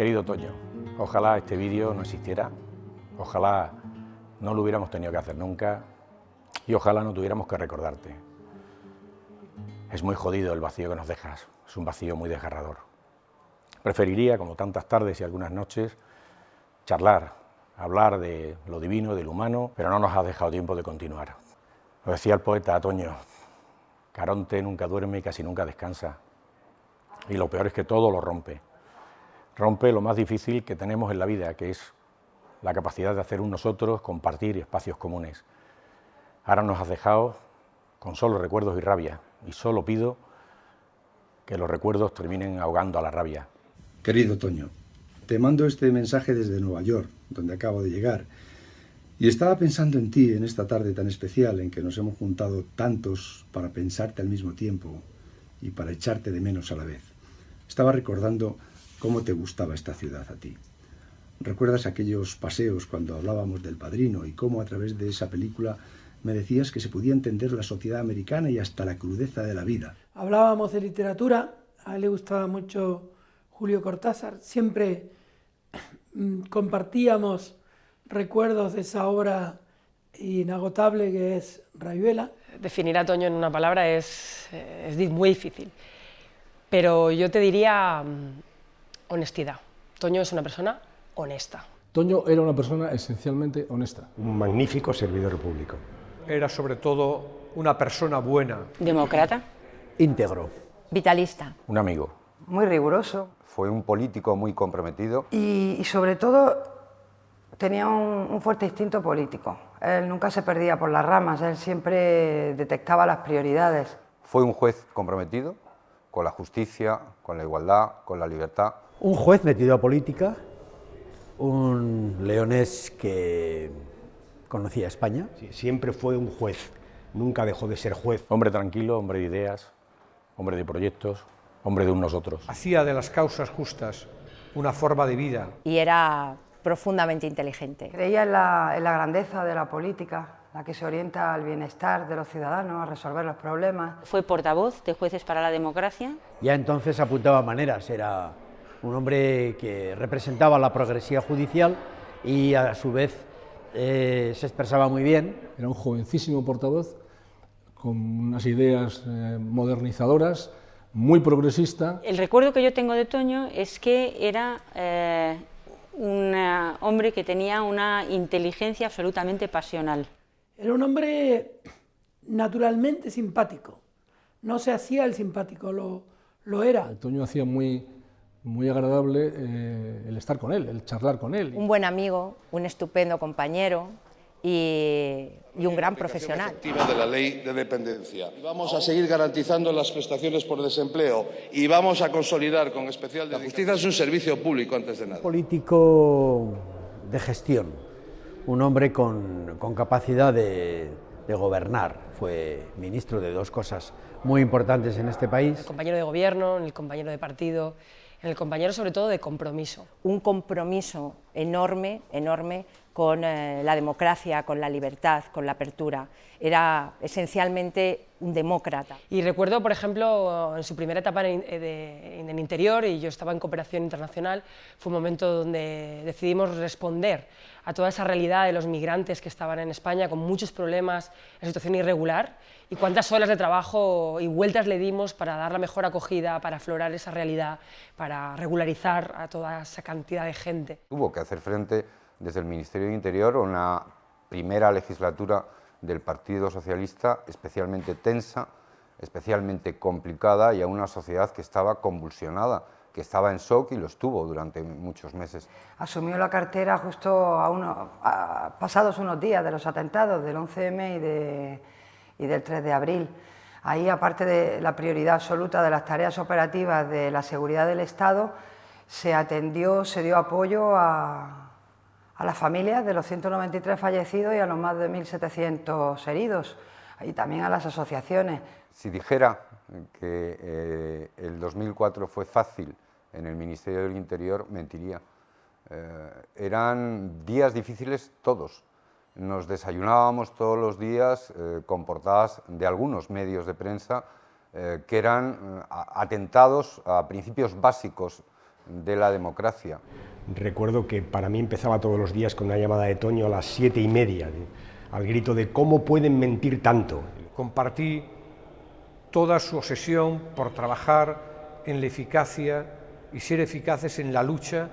Querido Toño, ojalá este vídeo no existiera, ojalá no lo hubiéramos tenido que hacer nunca y ojalá no tuviéramos que recordarte. Es muy jodido el vacío que nos dejas, es un vacío muy desgarrador. Preferiría, como tantas tardes y algunas noches, charlar, hablar de lo divino, de lo humano, pero no nos has dejado tiempo de continuar. Lo decía el poeta Toño, Caronte nunca duerme y casi nunca descansa. Y lo peor es que todo lo rompe. Rompe lo más difícil que tenemos en la vida, que es la capacidad de hacer un nosotros, compartir espacios comunes. Ahora nos has dejado con solo recuerdos y rabia, y solo pido que los recuerdos terminen ahogando a la rabia. Querido Toño, te mando este mensaje desde Nueva York, donde acabo de llegar, y estaba pensando en ti en esta tarde tan especial en que nos hemos juntado tantos para pensarte al mismo tiempo y para echarte de menos a la vez. Estaba recordando cómo te gustaba esta ciudad a ti. ¿Recuerdas aquellos paseos cuando hablábamos del Padrino y cómo a través de esa película me decías que se podía entender la sociedad americana y hasta la crudeza de la vida? Hablábamos de literatura, a él le gustaba mucho Julio Cortázar, siempre compartíamos recuerdos de esa obra inagotable que es Rayuela. Definir a Toño en una palabra es muy difícil, pero yo te diría honestidad. Toño es una persona honesta. Toño era una persona esencialmente honesta. Un magnífico servidor público. Era sobre todo una persona buena. Demócrata. Íntegro. Vitalista. Un amigo. Muy riguroso. Fue un político muy comprometido. Y sobre todo tenía un fuerte instinto político. Él nunca se perdía por las ramas, él siempre detectaba las prioridades. Fue un juez comprometido con la justicia, con la igualdad, con la libertad. Un juez metido a política, un leonés que conocía España. Sí, siempre fue un juez, nunca dejó de ser juez. Hombre tranquilo, hombre de ideas, hombre de proyectos, hombre de un nosotros. Hacía de las causas justas una forma de vida. Y era profundamente inteligente. Creía en la grandeza de la política, la que se orienta al bienestar de los ciudadanos, a resolver los problemas. Fue portavoz de Jueces para la Democracia. Ya entonces apuntaba maneras, era un hombre que representaba la progresía judicial y a su vez se expresaba muy bien. Era un jovencísimo portavoz con unas ideas modernizadoras, muy progresista. El recuerdo que yo tengo de Toño es que era un hombre que tenía una inteligencia absolutamente pasional. Era un hombre naturalmente simpático, no se hacía el simpático, lo era. Toño hacía muy agradable el estar con él, el charlar con él. Un buen amigo, un estupendo compañero y un gran profesional. Efectiva de la ley de dependencia. Vamos a seguir garantizando las prestaciones por desempleo y vamos a consolidar con especial dedicación. La justicia es un servicio público antes de nada. Un político de gestión, un hombre con capacidad de gobernar. Fue ministro de dos cosas muy importantes en este país. El compañero de gobierno, el compañero de partido, el compañero sobre todo de compromiso. Un compromiso enorme, enorme con la democracia, con la libertad, con la apertura. Era esencialmente un demócrata. Y recuerdo, por ejemplo, en su primera etapa en el interior, y yo estaba en cooperación internacional, fue un momento donde decidimos responder a toda esa realidad de los migrantes que estaban en España con muchos problemas, en situación irregular, y cuántas horas de trabajo y vueltas le dimos para dar la mejor acogida, para aflorar esa realidad, para regularizar a toda esa cantidad de gente. Tuvo que hacer frente desde el Ministerio de Interior a una primera legislatura del Partido Socialista especialmente tensa, especialmente complicada y a una sociedad que estaba convulsionada, que estaba en shock y lo estuvo durante muchos meses. Asumió la cartera justo pasados unos días de los atentados del 11M y del 3 de abril. Ahí, aparte de la prioridad absoluta de las tareas operativas de la seguridad del Estado, se dio apoyo a las familias de los 193 fallecidos y a los más de 1.700 heridos, y también a las asociaciones. Si dijera que el 2004 fue fácil en el Ministerio del Interior, mentiría. Eran días difíciles todos. Nos desayunábamos todos los días con portadas de algunos medios de prensa que eran atentados a principios básicos de la democracia. Recuerdo que para mí empezaba todos los días con una llamada de Toño a las 7:30, al grito de ¿cómo pueden mentir tanto? Compartí toda su obsesión por trabajar en la eficacia y ser eficaces en la lucha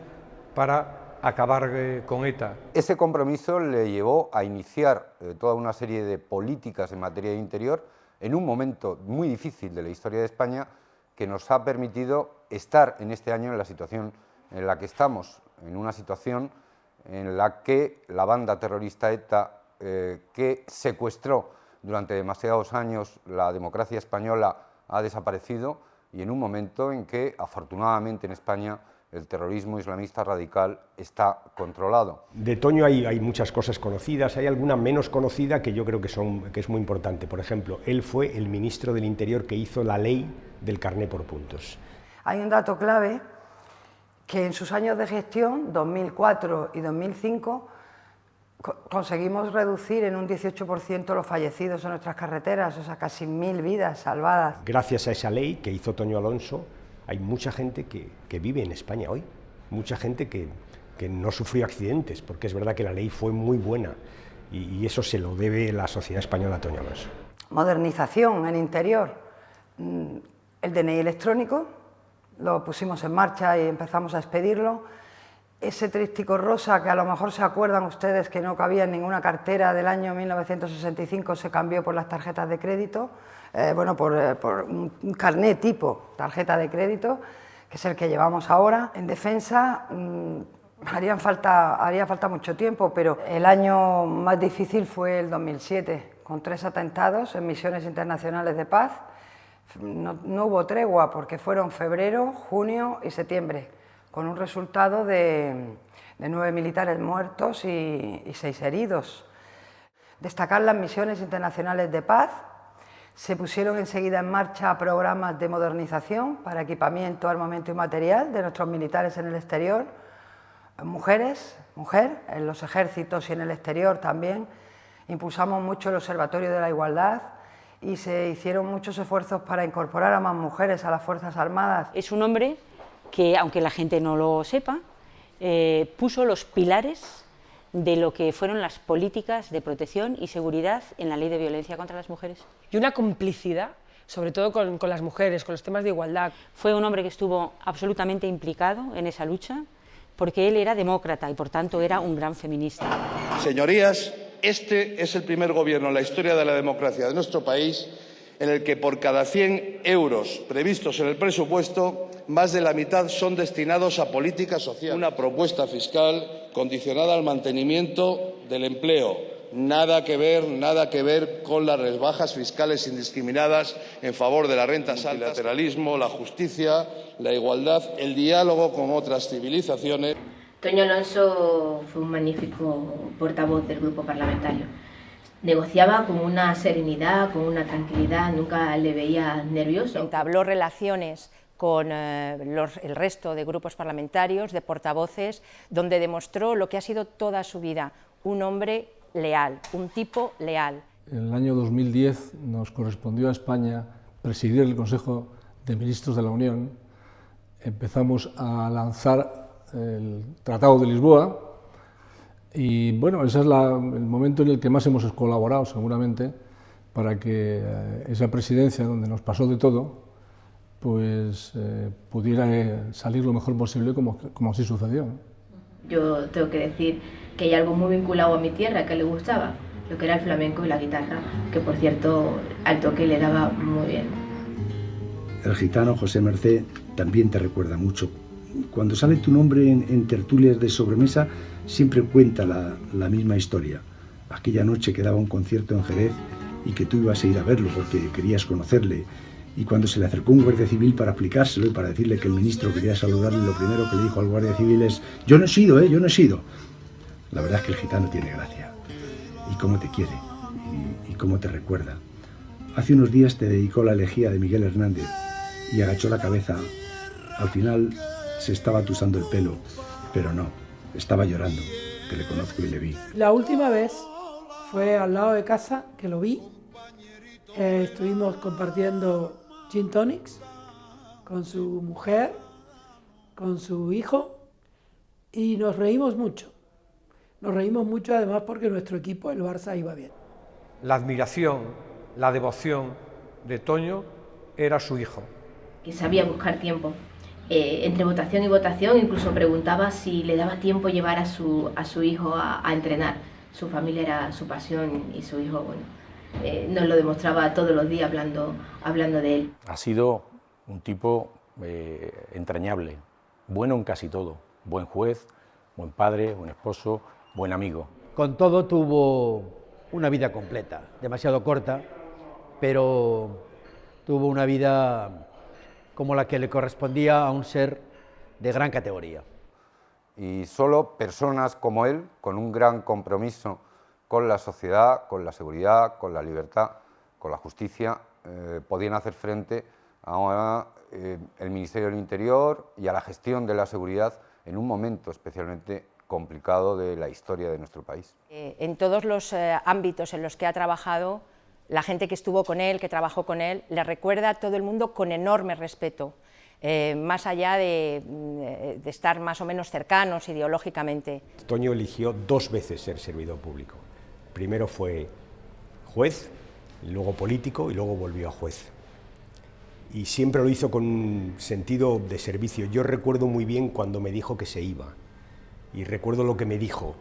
para acabar con ETA. Ese compromiso le llevó a iniciar toda una serie de políticas en materia de interior en un momento muy difícil de la historia de España, que nos ha permitido estar en este año en la situación en la que estamos, en una situación en la que la banda terrorista ETA, que secuestró durante demasiados años la democracia española, ha desaparecido, y en un momento en que, afortunadamente en España, el terrorismo islamista radical está controlado. De Toño hay muchas cosas conocidas, hay alguna menos conocida que yo creo que es muy importante. Por ejemplo, él fue el ministro del Interior que hizo la ley del carné por puntos. Hay un dato clave, que en sus años de gestión, 2004 y 2005, conseguimos reducir en un 18% los fallecidos en nuestras carreteras, o sea, casi 1000 vidas salvadas. Gracias a esa ley que hizo Toño Alonso, hay mucha gente que vive en España hoy, mucha gente que no sufrió accidentes, porque es verdad que la ley fue muy buena, y eso se lo debe la sociedad española a Toño Alonso. Modernización en interior, el DNI electrónico, lo pusimos en marcha y empezamos a expedirlo. Ese tríptico rosa, que a lo mejor se acuerdan ustedes que no cabía en ninguna cartera del año 1965, se cambió por las tarjetas de crédito, por un carné tipo tarjeta de crédito, que es el que llevamos ahora. En defensa haría falta mucho tiempo, pero el año más difícil fue el 2007, con 3 atentados en misiones internacionales de paz. No hubo tregua porque fueron febrero, junio y septiembre, con un resultado de 9 militares muertos y 6 heridos. Destacar las misiones internacionales de paz. Se pusieron enseguida en marcha programas de modernización para equipamiento, armamento y material de nuestros militares en el exterior. Mujer, en los ejércitos y en el exterior también. Impulsamos mucho el Observatorio de la Igualdad y se hicieron muchos esfuerzos para incorporar a más mujeres a las Fuerzas Armadas. Es un hombre que, aunque la gente no lo sepa, puso los pilares de lo que fueron las políticas de protección y seguridad en la Ley de Violencia contra las Mujeres. Y una complicidad, sobre todo con las mujeres, con los temas de igualdad. Fue un hombre que estuvo absolutamente implicado en esa lucha, porque él era demócrata y por tanto era un gran feminista. Señorías, este es el primer gobierno en la historia de la democracia de nuestro país en el que por cada 100 euros previstos en el presupuesto, más de la mitad son destinados a política social. Una propuesta fiscal condicionada al mantenimiento del empleo. Nada que ver con las rebajas fiscales indiscriminadas en favor de las rentas altas, el multilateralismo, la justicia, la igualdad, el diálogo con otras civilizaciones. Toño Alonso fue un magnífico portavoz del grupo parlamentario. Negociaba con una serenidad, con una tranquilidad, nunca le veía nervioso. Entabló relaciones con el resto de grupos parlamentarios, de portavoces, donde demostró lo que ha sido toda su vida, un hombre leal, un tipo leal. En el año 2010 nos correspondió a España presidir el Consejo de Ministros de la Unión. Empezamos a lanzar el Tratado de Lisboa y bueno, ese es el momento en el que más hemos colaborado seguramente para que esa presidencia, donde nos pasó de todo, pues pudiera salir lo mejor posible como así sucedió. Yo tengo que decir que hay algo muy vinculado a mi tierra que le gustaba, lo que era el flamenco y la guitarra, que por cierto al toque le daba muy bien. El gitano José Mercé también te recuerda mucho. Cuando sale tu nombre en tertulias de sobremesa, siempre cuenta la misma historia. Aquella noche que daba un concierto en Jerez y que tú ibas a ir a verlo porque querías conocerle. Y cuando se le acercó un guardia civil para explicárselo y para decirle que el ministro quería saludarle, lo primero que le dijo al guardia civil es: yo no he sido, yo no he sido. La verdad es que el gitano tiene gracia. Y cómo te quiere, y cómo te recuerda. Hace unos días te dedicó la elegía de Miguel Hernández y agachó la cabeza. Al final se estaba atusando el pelo, pero no, estaba llorando, que le conozco y le vi. La última vez fue al lado de casa que lo vi. Estuvimos compartiendo gin tonics con su mujer con su hijo y nos reímos mucho. Nos reímos mucho además porque nuestro equipo, el Barça, iba bien. La admiración, la devoción de Toño era su hijo. Que sabía buscar tiempo. Entre votación y votación incluso preguntaba si le daba tiempo llevar a su hijo a entrenar. Su familia era su pasión y su hijo, bueno, nos lo demostraba todos los días hablando de él. Ha sido un tipo entrañable, bueno en casi todo, buen juez, buen padre, buen esposo, buen amigo. Con todo tuvo una vida completa, demasiado corta, pero tuvo una vida como la que le correspondía a un ser de gran categoría. Y solo personas como él, con un gran compromiso con la sociedad, con la seguridad, con la libertad, con la justicia, podían hacer frente a el Ministerio del Interior y a la gestión de la seguridad en un momento especialmente complicado de la historia de nuestro país. En todos los ámbitos en los que ha trabajado, la gente que estuvo con él, que trabajó con él, le recuerda a todo el mundo con enorme respeto, más allá de estar más o menos cercanos ideológicamente. Toño eligió 2 veces ser servidor público. Primero fue juez, luego político y luego volvió a juez. Y siempre lo hizo con un sentido de servicio. Yo recuerdo muy bien cuando me dijo que se iba. Y recuerdo lo que me dijo.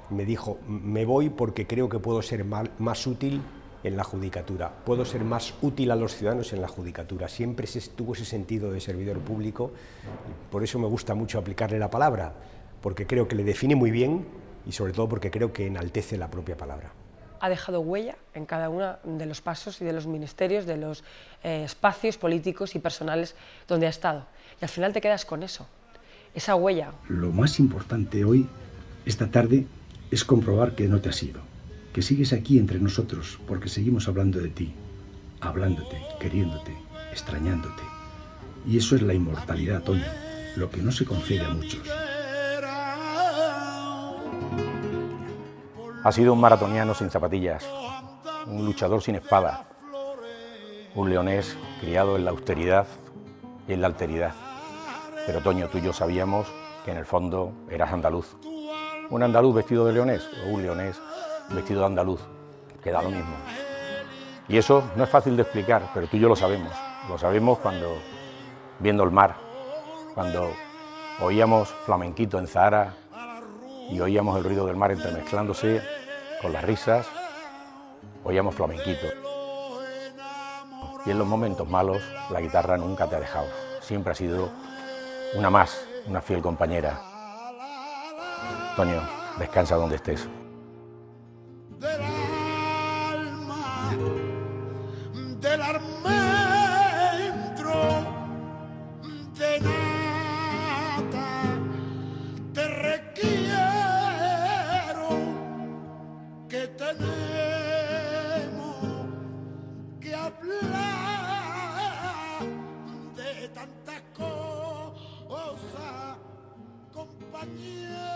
Me dijo, me voy porque creo que puedo ser más útil en la judicatura, puedo ser más útil a los ciudadanos en la judicatura. Siempre tuvo ese sentido de servidor público, y por eso me gusta mucho aplicarle la palabra, porque creo que le define muy bien y sobre todo porque creo que enaltece la propia palabra. Ha dejado huella en cada uno de los pasos y de los ministerios, de los espacios políticos y personales donde ha estado. Y al final te quedas con eso, esa huella. Lo más importante hoy, esta tarde, es comprobar que no te has ido, que sigues aquí entre nosotros, porque seguimos hablando de ti, hablándote, queriéndote, extrañándote. Y eso es la inmortalidad, Toño, lo que no se concede a muchos. Ha sido un maratoniano sin zapatillas, un luchador sin espada, un leonés criado en la austeridad y en la alteridad. Pero Toño, tú y yo sabíamos que en el fondo eras andaluz. Un andaluz vestido de leonés o un leonés vestido de andaluz, que da lo mismo. Y eso no es fácil de explicar, pero tú y yo lo sabemos cuando, viendo el mar, cuando oíamos flamenquito en Zahara y oíamos el ruido del mar entremezclándose con las risas, oíamos flamenquito. Y en los momentos malos la guitarra nunca te ha dejado, siempre ha sido una fiel compañera. Toño, descansa donde estés. Del almendro de nata te requiero que tenemos que hablar de tantas cosas, compañero.